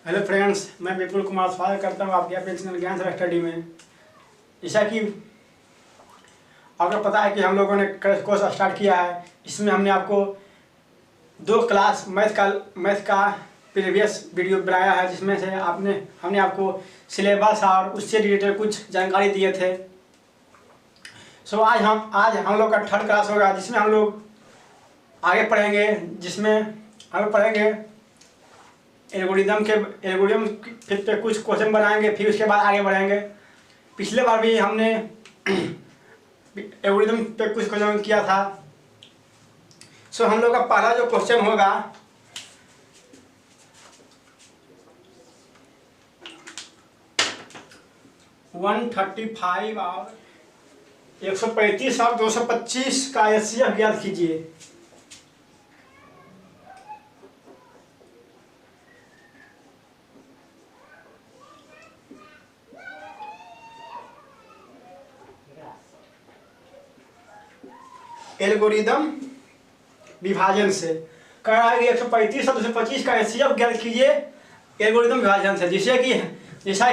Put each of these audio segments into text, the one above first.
Hello friends, मैं विपुल कुमार स्वागत करता हूँ आपके अपने चैनल ज्ञान सर स्टडी में। जैसा कि आपको पता है कि हम लोगों ने कोर्स स्टार्ट किया है। इसमें हमने आपको 2 क्लास मैथ का प्रीवियस वीडियो बनाया है, जिसमें से हमने आपको सिलेबस और उससे रिलेटेड कुछ जानकारी दिए थे। आज हम लोग का 3rd क्लास होगा, जिसमें हम लोग आगे पढ़ेंगे, एल्गोरिदम पे कुछ क्वेश्चन बनाएंगे, फिर उसके बाद आगे बढ़ेंगे। पिछले बार भी हमने एल्गोरिदम पे कुछ क्वेश्चन किया था। हम लोग का पहला जो क्वेश्चन होगा (135) और 135 और 225 का HCF ज्ञात कीजिए। एल्गोरिदम विभाजन से कह रहा है कि 135 और 225 का HCF ज्ञात कीजिए एल्गोरिदम विभाजन से। जैसा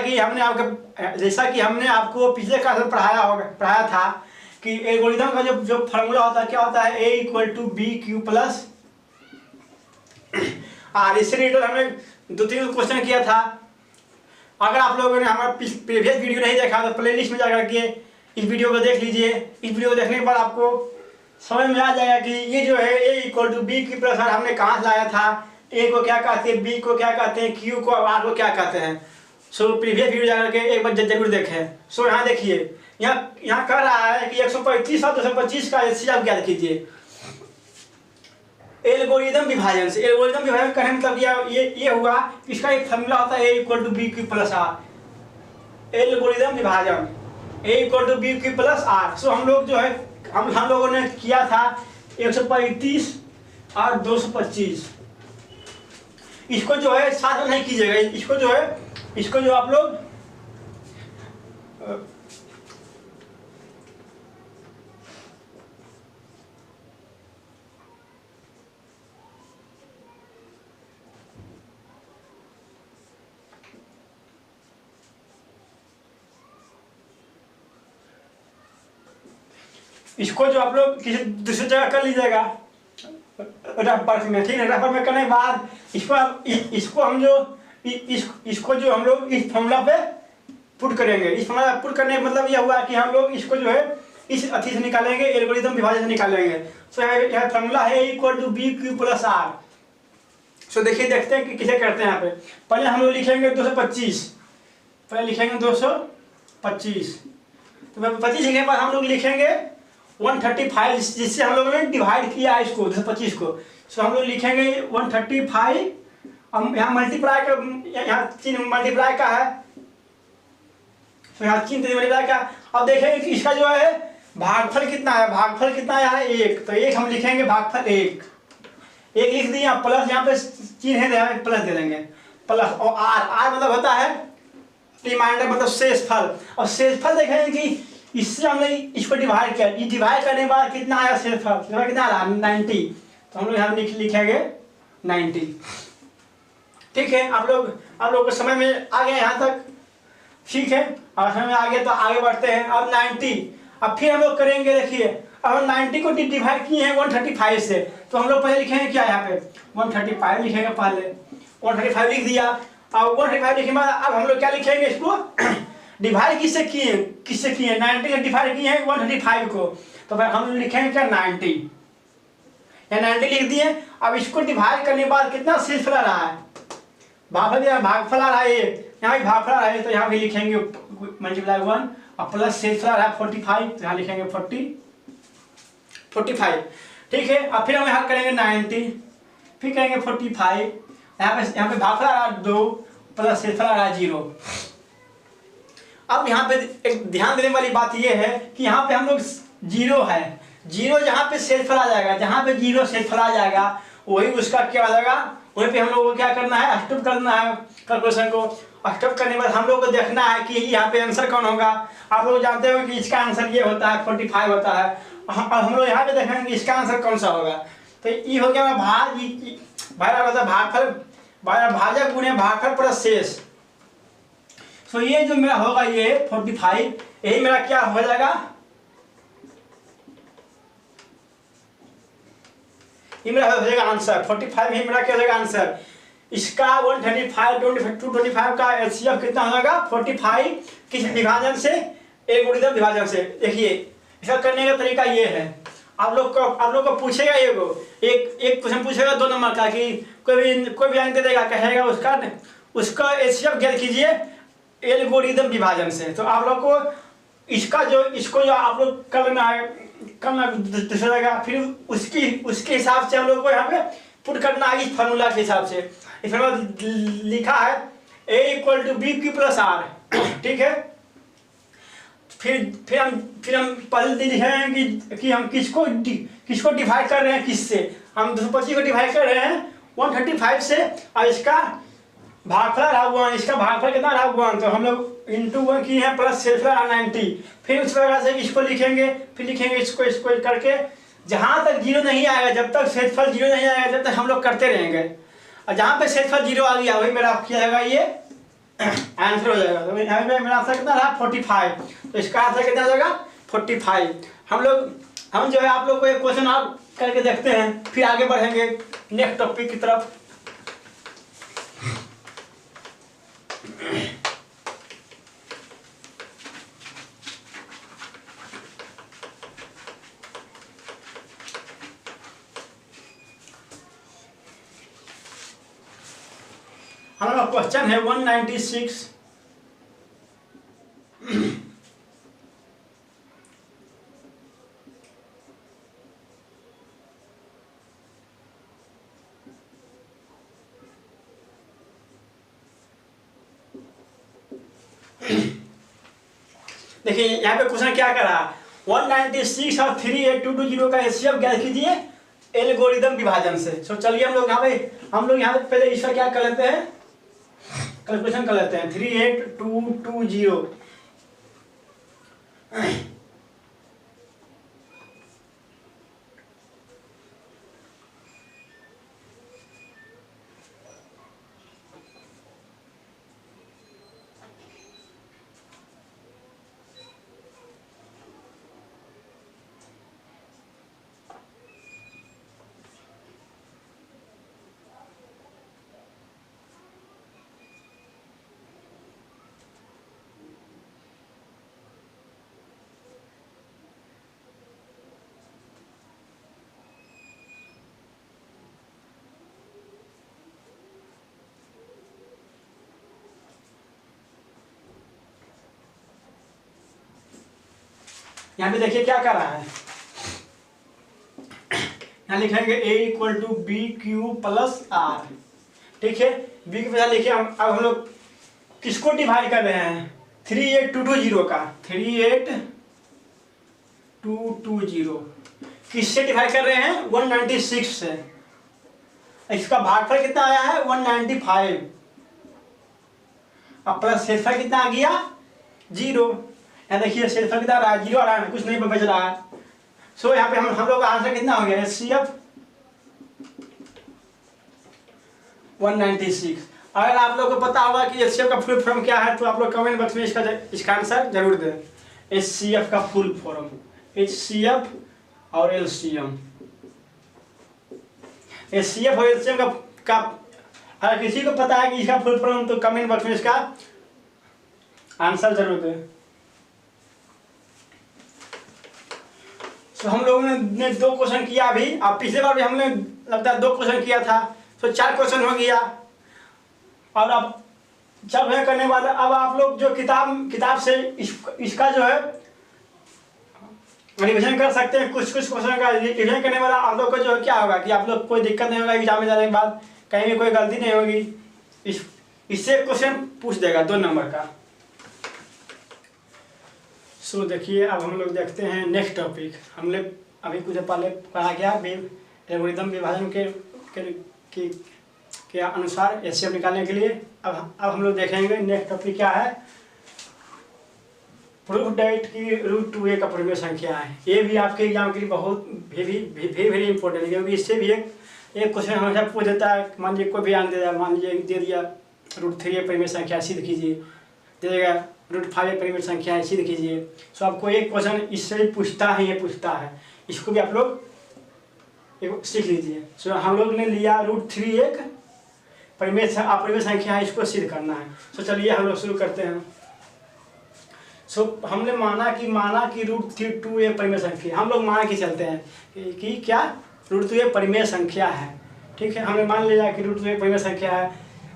कि हमने आपको पिछले क्लास में पढ़ाया था कि एल्गोरिदम का जो फार्मूला होता है, क्या होता है, A = BQ प्लस R। इससे रिलेटेड हमने 2-3 क्वेश्चन किया था। अगर आप लोगों ने हमारा प्रीवियस वीडियो नहीं देखा तो प्लेलिस्ट में जाकर के इस वीडियो को देख लीजिए। इस वीडियो को देखने के बाद आपको समझ में आ जाएगा कि ये जो है A = BQ प्लस R हमने कहाँ से लाया था। A को क्या कहते हैं, B को क्या कहते हैं, Q को R को क्या कहते हैं। प्रीवियस वीडियो जाकर के एक बार जरूर देखें। यहाँ देखिए, यहाँ कह रहा है कि 135 और 225 का HCF ज्ञात कीजिए एल्गोरिदम विभाजन से। एल्गोरिदम विभाजन करने मतलब ये हुआ, इसका एक फॉर्मूला होता है A = BQ plus R। Algorithm विभाजन A = BQ प्लस R। हम लोग जो है हम लोगों ने किया था 135 और 225। इसको जो है साथ में नहीं कीजिएगा, इसको जो आप लोग किसी दूसरी जगह कर लीजिएगा रबर में, ठीक है। रबर में करने के बाद इसको हम लोग इस फॉर्मूला पे पुट करेंगे। इस फॉर्मूला पुट करने का मतलब यह हुआ कि हम लोग इसको जो है इस अथी से निकालेंगे, एल्गोरिदम विभाजन से निकालेंगे। यह फॉर्मूला है A = BQ प्लस R। देखते हैं कि किसे करते हैं। यहाँ पे पहले हम लोग लिखेंगे 225। पहले लिखेंगे 225। तो 25 लिखने के बाद हम लोग लिखेंगे 135, जिससे हम लोगों ने डिवाइड किया है इसको 225 को। हम लोग लिखेंगे 135। हम यहाँ मल्टीप्लाई का, यहाँ चिन्ह मल्टीप्लाई का है, यहाँ चिन्ह मल्टीप्लाई का। अब देखेंगे कि इसका जो है भागफल कितना है। भागफल कितना है 1, तो 1 हम लिखेंगे भागफल 1 लिख दिया। प्लस यहाँ पे चिन्ह है, प्लस दे देंगे प्लस। और R मतलब होता है रिमाइंडर, मतलब शेषफल। और शेषफल देखेंगे कि इससे हमने इसको डिवाइड किया। डिवाइड करने के बाद कितना आया शेषफल, कितना आ रहा 90। तो हम लोग यहाँ लिखेंगे 90, ठीक है। आप लोग को समझ में आ गया यहाँ तक, ठीक है। और समझ में आ गया तो आगे बढ़ते हैं। अब 90, अब फिर हम लोग करेंगे। देखिए, अब हम 90 को डिवाइड किए हैं 135 से, तो हम लोग पहले लिखेंगे क्या, यहाँ पे 135 लिखेंगे। पहले 135 लिख दिया। अब 135 लिखने के बाद अब हम लोग क्या लिखेंगे, इसको डिवाइड किससे किए 90 से डिवाइड किए हैं 135 को, तो फिर हम लिखेंगे क्या 90। या 90 लिख दिए। अब इसको डिवाइड करने के बाद कितना शेषफल आ रहा है, भागफल आ रहा है 1, यहाँ भी भागफल आ रहा है, तो यहाँ भी लिखेंगे मल्टीप्लाई 1 और प्लस शेषफल आ रहा है 45, तो यहाँ लिखेंगे 45, ठीक है। अब फिर हम यहाँ करेंगे 90, फिर करेंगे 45, यहाँ पे भागफल आ रहा है 2 प्लस शेषफल आ रहा है 0। अब यहाँ पे एक ध्यान देने वाली बात यह है कि यहाँ पे हम लोग 0 है, 0 जहाँ पे शेषफल आ जाएगा, जहाँ पे 0 शेषफल आ जाएगा वही उसका क्या आ जाएगा, वहीं पे हम लोग को क्या करना है, अष्टक करना है। कैलकुलेशन को अष्टक करने के बाद हम लोग को देखना है कि यहाँ पे आंसर कौन होगा। आप लोग जानते हो कि इसका आंसर ये होता है 45 होता है। हम लोग यहाँ पे देखेंगे कि इसका आंसर कौन सा होगा। तो ये हो गया भाग, भाग मतलब भागफल भाजक गुणे भागफल प्लस शेष। सो ये जो मेरा होगा ये 45, यही मेरा क्या हो जाएगा, ये मेरा हो जाएगा आंसर 45, ही मेरा क्या हो जाएगा आंसर। इसका 135 225 का एचसीएफ कितना हो जाएगा 45, किस विभाजन से, एल्गोरिथम विभाजन से। देखिए इसका करने का तरीका ये है, आप लोग को पूछेगा एक क्वेश्चन पूछेगा 2 नंबर का कि कोई भी अंक देगा, कहेगा उसका एचसीएफ ज्ञात कीजिए एल्गोरिथम विभाजन से। तो आप लोग को इसको जो आप लोग करना दूसरा, फिर उसके हिसाब से हम लोग को यहाँ पे पुट करना है इस फार्मूला के हिसाब से। इस फार्मूला लिखा है a = b³ + r, ठीक है। फिर हम पहले लिखेंगे कि हम किसको डिवाइड कर रहे हैं, किससे। हम 225 को डिवाइड कर रहे हैं 135 से, और इसका भागफल रहा 1, इसका भागफल कितना रहा 1, तो हम लोग इंटू 1 की है प्लस शेषफल 90। फिर उस प्रकार से इसको लिखेंगे, फिर लिखेंगे इसको करके जहाँ तक 0 नहीं आएगा, जब तक शेषफल 0 नहीं आएगा जब तक हम लोग करते रहेंगे। और जहाँ पे शेषफल 0 आ गया वही मेरा क्या जाएगा, ये आंसर हो जाएगा। तो यहाँ पे मेरा आंसर कितना रहा 45, तो इसका आंसर कितना हो जाएगा 45। हम जो है आप लोग को एक क्वेश्चन आप करके देखते हैं, फिर आगे बढ़ेंगे नेक्स्ट टॉपिक की तरफ। हमारा क्वेश्चन है 196। देखिए यहाँ पे क्वेश्चन क्या कर रहा है, 196 और 38220 का एचसीएफ ज्ञात कीजिए एल्गोरिथम विभाजन से। तो चलिए हम लोग यहाँ पे पहले इसका क्या कर लेते हैं, कैलकुलेशन कर लेते हैं। 38220 यहाँ पे देखिए क्या कर रहा है, यहाँ लिखेंगे a = b³ + r, ठीक है। b के बजाय लिखिए अब हम लोग किसको डिवाइड कर रहे हैं 38220 का, 38220 किससे डिवाइड कर रहे हैं 196 से। इसका भागफल कितना आया है 195, अब प्लस शेषफल कितना आ गया 0। यहाँ देखिए शेषफल कितना रहा है 0 आ रहा है, कुछ नहीं बच रहा है। सो यहाँ पे हम लोग का आंसर कितना हो गया एचसीएफ 196। अगर आप लोग को पता होगा कि एचसीएफ का फुल फॉर्म क्या है तो आप लोग कमेंट बॉक्स में इसका आंसर जरूर दें। एचसीएफ का फुल फॉर्म, एचसीएफ और एलसीएम, एचसीएफ और एलसीएम का अगर किसी को पता है कि इसका फुल फॉर्म तो कमेंट बॉक्स में इसका आंसर जरूर दें। तो हम लोगों ने 2 क्वेश्चन किया अभी, अब पिछले बार भी हमने लगता है 2 क्वेश्चन किया था, तो 4 क्वेश्चन हो गया। और अब जब है करने वाला, अब आप लोग जो किताब से इसका जो है रिविजन कर सकते हैं। कुछ क्वेश्चन का रिविजन करने वाला आप लोग को जो है क्या होगा कि आप लोग कोई दिक्कत नहीं होगा, एग्जाम में जाने के बाद कहीं भी कोई गलती नहीं होगी। इससे क्वेश्चन पूछ देगा 2 नंबर का। सो देखिए अब हम लोग देखते हैं नेक्स्ट टॉपिक। हमने अभी कुछ पहले पढ़ा गया एल्गोरिथम विभाजन के अनुसार एचसीएफ निकालने के लिए। अब हम लोग देखेंगे नेक्स्ट टॉपिक क्या है, प्रूफ डेट की √2a का परिमेय संख्या है। ये भी आपके एग्जाम के लिए बहुत वेरी इंपॉर्टेंट है, क्योंकि इससे भी एक एक क्वेश्चन हमेशा पूछ देता है, मान लीजिए कोई भी अंक दे दिया, मान लीजिए दे दिया √3 एक परिमेय संख्या सिद्ध कीजिए, दे देगा √5 एक परिमेय संख्या है सिद्ध कीजिए। सो आपको एक क्वेश्चन इससे भी पूछता है, ये पूछता है, इसको भी आप लोग सीख लीजिए। सो हम लोग ने लिया √3 एक परिमेय संख्या है, इसको सिद्ध करना है। सो चलिए हम लोग शुरू करते हैं। सो हमने माना कि √2 एक परिमेय संख्या, हम लोग मान के चलते हैं कि क्या √2 एक परिमेय संख्या है। ठीक है, हमने मान लिया कि √2 एक परिमेय संख्या है।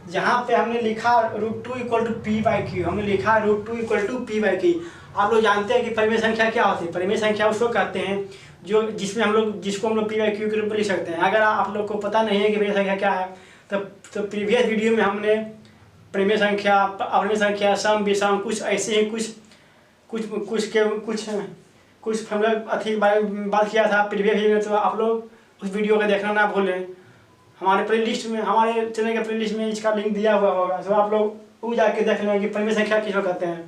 जहाँ पे हमने लिखा √2 = p/q, हमने लिखा √2 = p/q। आप लोग जानते हैं कि परिमेय संख्या क्या होती है। परिमेय संख्या उसको कहते हैं जो जिसको हम लोग p/q के रूप में लिख सकते हैं। अगर आप लोग को पता नहीं है कि परिमेय संख्या क्या है, तो प्रीवियस वीडियो में हमने परिमेय संख्या, अपरिमेय संख्या, सम विषम, कुछ ऐसे ही कुछ हम लोग अथी बारे में बात किया था प्रीवियस वीडियो में। तो आप लोग उस वीडियो को देखना ना भूलें। हमारे प्लेलिस्ट में, हमारे चैनल के प्लेलिस्ट में इसका लिंक दिया हुआ होगा। तो आप लोग वो जाके देख लें कि परिमेय संख्या किसको कहते हैं।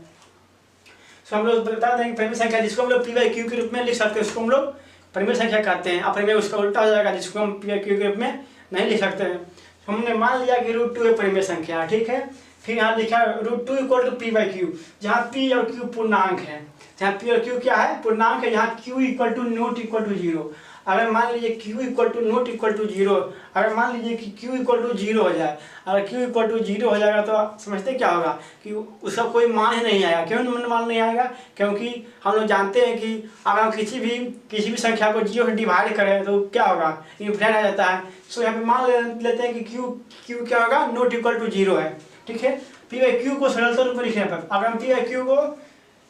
तो हम लोग बता दें कि परिमेय संख्या जिसको हम लोग p/q के रूप में लिख सकते हैं उसको हम लोग परिमेय संख्या कहते हैं। अपरिमेय उसका उल्टा हो जाएगा, जिसको हम p/q के रूप में नहीं लिख सकते हैं। तो हमने मान लिया कि √2 एक परिमेय संख्या है। ठीक है, फिर यहाँ लिखा √2 = p/q, जहाँ p और q पूर्णांक है। जहाँ p और q क्या है? पूर्णांक है। यहाँ q = 0। अगर मान लीजिए q = 0, अगर मान लीजिए कि q = 0 हो जाए, अगर q = 0 हो जाएगा तो समझते क्या होगा कि उसका कोई मान ही नहीं आएगा। क्यों मान नहीं आएगा? क्योंकि हम लोग जानते हैं कि अगर हम किसी भी संख्या को 0 से डिवाइड करें तो क्या होगा? इनफिनिट आ जाता है। सो यहाँ पे मान लेते हैं कि q क्या होगा? ≠ 0 है। ठीक है, p/q को सरलतम रूप में लिखने पर, अगर हम p/q को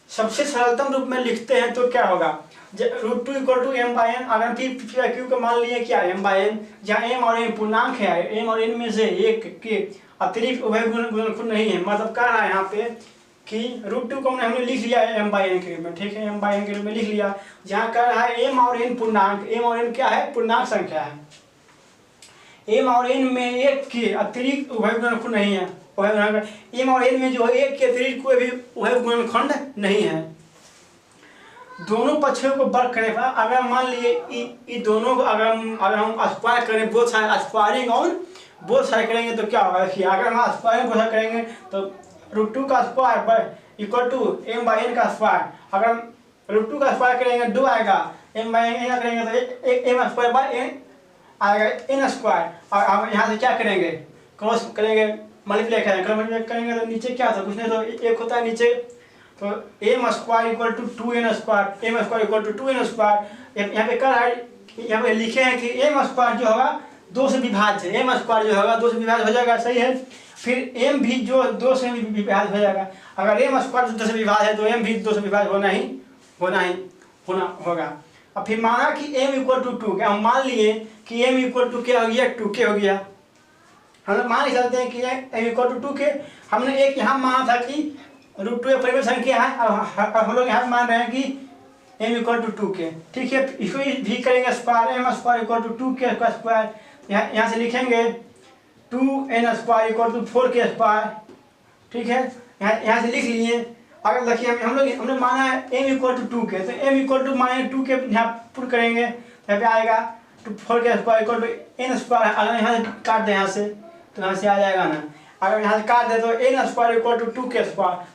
सबसे सरलतम रूप में लिखते हैं तो क्या होगा? √2 = m/n। अगर p/q को मान लिए क्या? m/n, जहाँ m और n पूर्णांक है, m और n में से एक के अतिरिक्त उभय गुणनखंड नहीं है। मतलब कह रहा है यहाँ पे कि √2 को हमने लिख लिया है m/n के रूप में। ठीक है, m/n के रूप में लिख लिया। जहाँ कह रहा है m और n पूर्णांक, m और n क्या है? पूर्णांक संख्या है। m और n में एक के अतिरिक्त उभय गुणनखंड नहीं है। m और n में जो है एक के अतिरिक्त कोई भी उभय गुणनखंड नहीं है। दोनों पक्षों को वर्ग करने पर, अगर मान लिए ये दोनों को अगर हम स्क्वायर करें, बोथ साइड स्क्वायरिंग और बोथ साइड करेंगे तो क्या होगा? देखिए, अगर हम स्क्वायरिंग बोथ साइड करेंगे तो √2 का स्क्वायर = m/n का स्क्वायर। अगर हम √2 का स्क्वायर करेंगे 2 आएगा, m/n करेंगे तो m² आएगा n²। और हम यहाँ से क्या करेंगे? क्रॉस करेंगे, मल्टीप्लाई करेंगे तो नीचे क्या था? कुछ नहीं, तो एक होता है नीचे। तो m² = 2n², m² = 2n²। यहाँ पे कर है, यहाँ पे लिखे हैं कि m² जो होगा 2 से विभाज्य है। m² जो होगा 2 से विभाज्य हो जाएगा, सही है। फिर m भी जो 2 से विभाज्य हो जाएगा। अगर m² 2 से विभाज्य है तो m भी 2 से विभाज्य होगा। अब फिर माना कि m = 2, हम मान लिए कि m = क्या हो गया? 2k हो गया। हम लोग मान चलते हैं कि m = 2k। हमने एक यहाँ माना था कि √2 एक परिमेय संख्या है, अब हम लोग यहाँ मान रहे हैं कि m = 2k। ठीक है, इसको भी करेंगे स्क्वायर, m² = 2k²। यहाँ से लिखेंगे 2n² = 4k²। ठीक है, यहाँ से लिख लिए। अगर देखिए हमने माना है m = 2k, तो m = -2k यहाँ पुट करेंगे, यहाँ पे आएगा 4k² = n²। अगर यहाँ से काट दें, यहाँ से तो यहाँ से आ जाएगा ना। अगर यहाँ से काट दे तो n² = 2k²।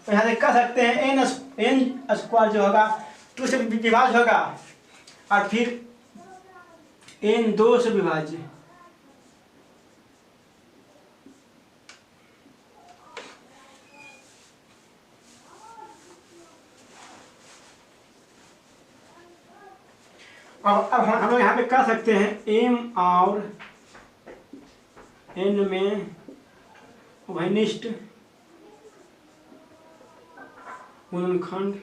तो यहाँ से कह सकते हैं n² जो होगा 2 से विभाज्य होगा, और फिर n 2 से विभाज्य। अब हम लोग यहाँ पे कह सकते हैं m और n में उभयनिष्ठ गुणनखंड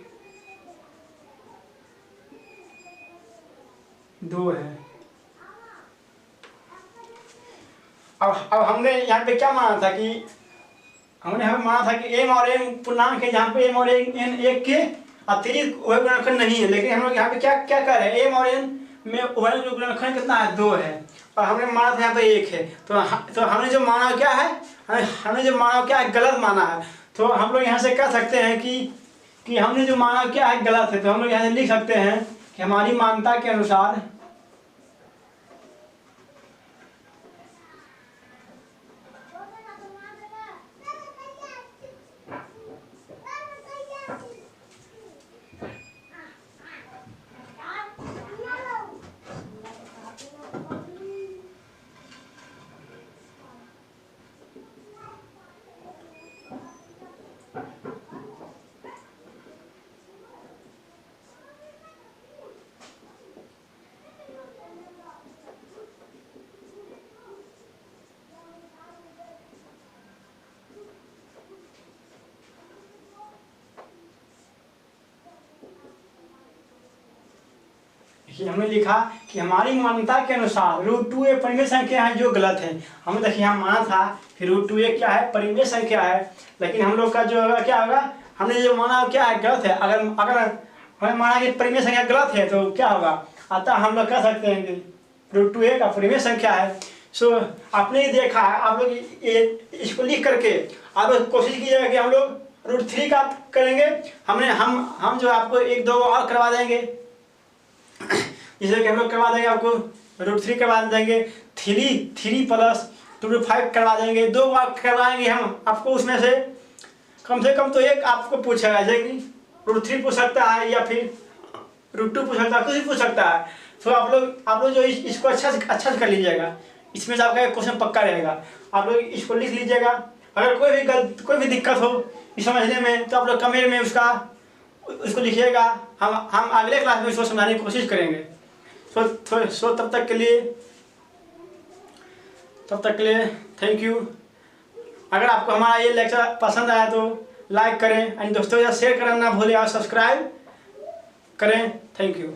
2 है। अब हमने यहाँ पे क्या माना था कि m और n पूर्णांक है, जहाँ पे m और n एक के अतिरिक्त उभय गुणनखंड नहीं है। लेकिन हम लोग यहाँ पे क्या कर रहे हैं? m और n में उभय गुणनखंड कितना है? 2 है। और हमने माना था यहाँ पे 1 है। तो हमने जो माना क्या है? हमने जो माना क्या है? गलत माना है। तो हम लोग यहाँ से कह सकते हैं कि हमने जो माना क्या है? गलत है। तो हम लोग यहाँ से लिख सकते हैं कि हमारी मान्यता के अनुसार देखिए हमने लिखा कि हमारी मान्यता के अनुसार √2 एक परिमेय संख्या है जो गलत है। हमने देखिए यहाँ माना था कि √2 क्या है, परिमेय संख्या है, लेकिन हम लोग का जो होगा क्या होगा, हमने जो माना क्या है, गलत है। अगर अगर हमने माना कि परिमेय संख्या गलत है तो क्या होगा, अतः हम लोग कह सकते हैं कि √2 एक परिमेय संख्या है। सो आपने ये देखा है, आप लोग इसको लिख करके आप लोग कोशिश कीजिएगा कि हम लोग √3 का करेंगे। हम जो आपको 1-2 और करवा देंगे, जैसे कि हम लोग करवा देंगे आपको √3 करवा देंगे, 3 प्लस √5 करवा देंगे, 2 बार करवाएंगे हम आपको। उसमें से कम तो एक आपको पूछेगा, जैसे कि √3 पूछ सकता है या फिर √2 पूछ सकता है, कुछ भी पूछ सकता है। तो आप लोग जो इसको अच्छा से कर लीजिएगा, इसमें से आपका क्वेश्चन पक्का रहेगा। आप लोग इसको लिख लीजिएगा। अगर कोई भी दिक्कत हो इस समझने में तो आप लोग कमेंट में उसको लिखिएगा। हम अगले क्लास में इसको समझाने की कोशिश करेंगे। तब तक के लिए थैंक यू। अगर आपको हमारा ये लेक्चर पसंद आया तो लाइक करें, और दोस्तों के साथ शेयर करना ना भूलें और सब्सक्राइब करें। Thank you.